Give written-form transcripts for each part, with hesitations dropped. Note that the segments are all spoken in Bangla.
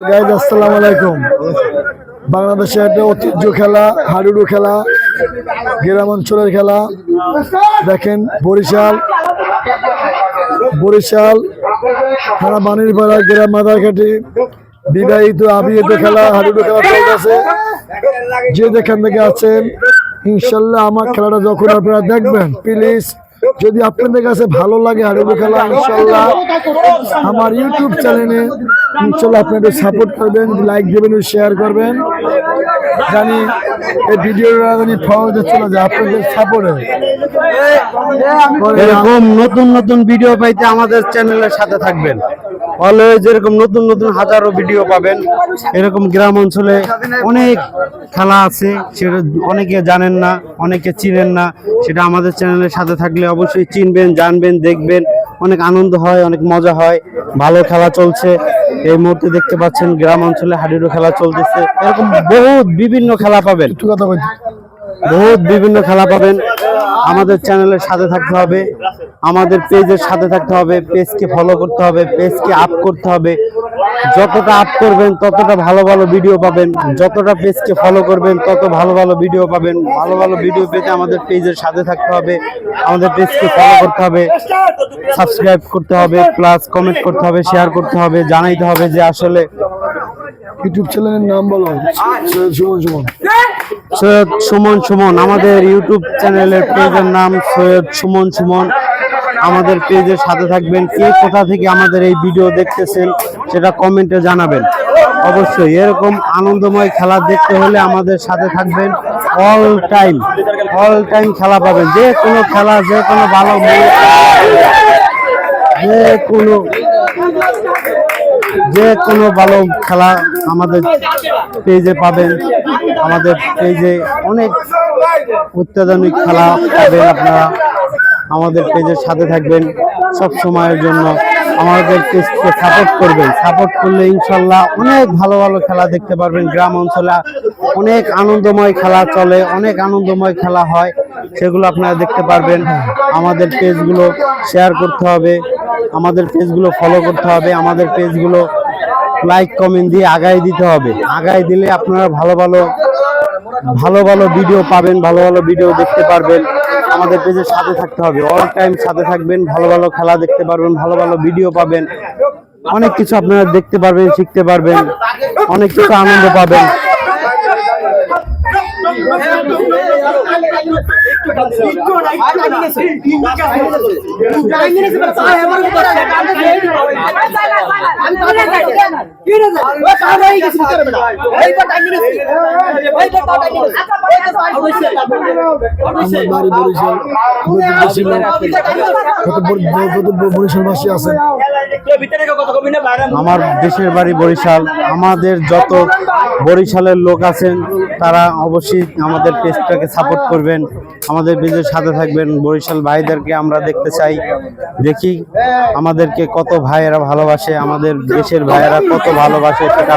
গাইজ আসসালামু আলাইকুম। বাংলাদেশের একটা ঐতিহ্য খেলা হাডুডু খেলা, গ্রাম অঞ্চলের খেলা। দেখেন বরিশাল থানা বানিরপাড়া গ্রাম মাদারঘাটি বিবাহিত আবিহিত খেলা হাডুডু খেলা চলতেছে। যে যেখান থেকে আছেন ইনশাল্লাহ আমার খেলাটা যখন আপনারা দেখবেন, প্লিজ যদি আপনাদের কাছে ভালো লাগে হাডুডু খেলা, ইনশাল্লাহ আমার ইউটিউব চ্যানেলে ইনশাল্লাহ আপনাদের সাপোর্ট করবেন, লাইক দেবেন, শেয়ার করবেন। জানি এই ভিডিওটা জানি ফলোতে চলে যায় আপনাদের সাপোর্টে। এরকম নতুন নতুন ভিডিও পাইতে আমাদের চ্যানেলের সাথে থাকবেন। অলওয়েজ এরকম নতুন নতুন হাজারো ভিডিও পাবেন। এরকম গ্রাম অঞ্চলে অনেক খেলা আছে, সেটা অনেকে জানেন না, অনেকে চিনেন না। সেটা আমাদের চ্যানেলের সাথে থাকলে অবশ্যই চিনবেন, জানবেন, দেখবেন। অনেক আনন্দ হয়, অনেক মজা হয়, ভালো খেলা চলছে। এই মুহূর্তে দেখতে পাচ্ছেন গ্রাম অঞ্চলে হাডুডু খেলা চলতেছে। এরকম বহুত বিভিন্ন খেলা পাবেন, বহুত বিভিন্ন খেলা পাবেন। আমাদের চ্যানেলের সাথে থাকতে হবে, আমাদের পেজের সাথে থাকতে হবে, পেজকে ফলো করতে হবে, পেজকে আপ করতে হবে। যতটা আপ করবেন ততটা ভালো ভালো ভিডিও পাবেন, যতটা পেজকে ফলো করবেন তত ভালো ভালো ভিডিও পাবেন। ভালো ভালো ভিডিও পেতে আমাদের পেজের সাথে থাকতে হবে, আমাদের পেজকে ফলো করতে হবে, সাবস্ক্রাইব করতে হবে, প্লাস কমেন্ট করতে হবে, শেয়ার করতে হবে, জানাইতে হবে যে আসলে ইউটিউব চ্যানেলের নাম বলো। সৈয়দ সুমন সুমন আমাদের ইউটিউব চ্যানেলের পেজের নাম সৈয়দ সুমন সুমন। আমাদের পেজের সাথে থাকবেন। কে কোথা থেকে আমাদের এই ভিডিও দেখতেছেন সেটা কমেন্টে জানাবেন। অবশ্যই এরকম আনন্দময় খেলা দেখতে হলে আমাদের সাথে থাকবেন। অল টাইম খেলা পাবেন। যে কোনো খেলা, যে কোনো ভালো যে কোনো ভালো খেলা আমাদের পেজে পাবেন। আমাদের পেজে অনেক অত্যাধুনিক খেলা পাবেন আপনারা। আমাদের পেজের সাথে থাকবেন সব সময়ের জন্য। আমাদের পেজকে সাপোর্ট করবেন। সাপোর্ট করলে ইনশাল্লাহ অনেক ভালো ভালো খেলা দেখতে পারবেন। গ্রাম অঞ্চলে অনেক আনন্দময় খেলা চলে, অনেক আনন্দময় খেলা হয়, সেগুলো আপনারা দেখতে পারবেন। আমাদের পেজগুলো শেয়ার করতে হবে, আমাদের পেজগুলো ফলো করতে হবে, আমাদের পেজগুলো লাইক কমেন্ট দিয়ে আগায় দিতে হবে। আগায় দিলে আপনারা ভালো ভালো ভিডিও পাবেন, ভালো ভালো ভিডিও দেখতে পারবেন। আমাদের পেজের সাথে থাকতে হবে, অল টাইম সাথে থাকবেন। ভালো ভালো খেলা দেখতে পারবেন, ভালো ভালো ভিডিও পাবেন, অনেক কিছু আপনারা দেখতে পারবেন, শিখতে পারবেন, অনেক কিছু আনন্দ পাবেন। বরিশালবাসী আছেন, আমার দেশের বাড়ি বরিশাল। আমাদের যত বরিশালের লোক আছেন তারা অবশ্যই আমাদের পেজটাকে সাপোর্ট করবেন, আমাদের পেজের সাথে থাকবেন। বরিশাল ভাইদেরকে আমরা দেখতে চাই, দেখি আমাদেরকে কত ভাইয়েরা ভালোবাসে, আমাদের দেশের ভাইয়েরা কত ভালোবাসে, সেটা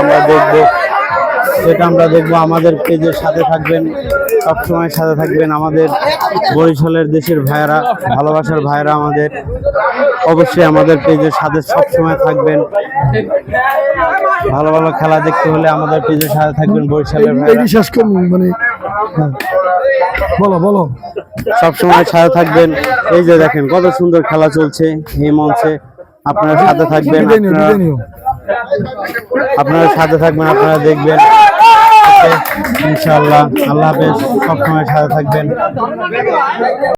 আমরা দেখবো। আমাদের পেজের সাথে থাকবেন, সবসময় সাথে থাকবেন। আমাদের বরিশালের দেশের ভাইয়েরা, ভালোবাসার ভাইয়েরা আমাদের, অবশ্যই আমাদের পেজের সাথে সবসময় থাকবেন। ভালো ভালো খেলা দেখতে হলে আমাদের পেজের সাথে থাকবেন। বরিশালের ভাইয়েরা বলো সবসময় সাথে থাকবেন। এই যে দেখেন কত সুন্দর খেলা চলছে এই মঞ্চে। আপনারা সাথে থাকবেন, আপনারা সাথে থাকবেন, আপনারা দেখবেন। ইনশাআল্লাহ, আল্লাহ হাফেজ। সবসময় সাথে থাকবেন।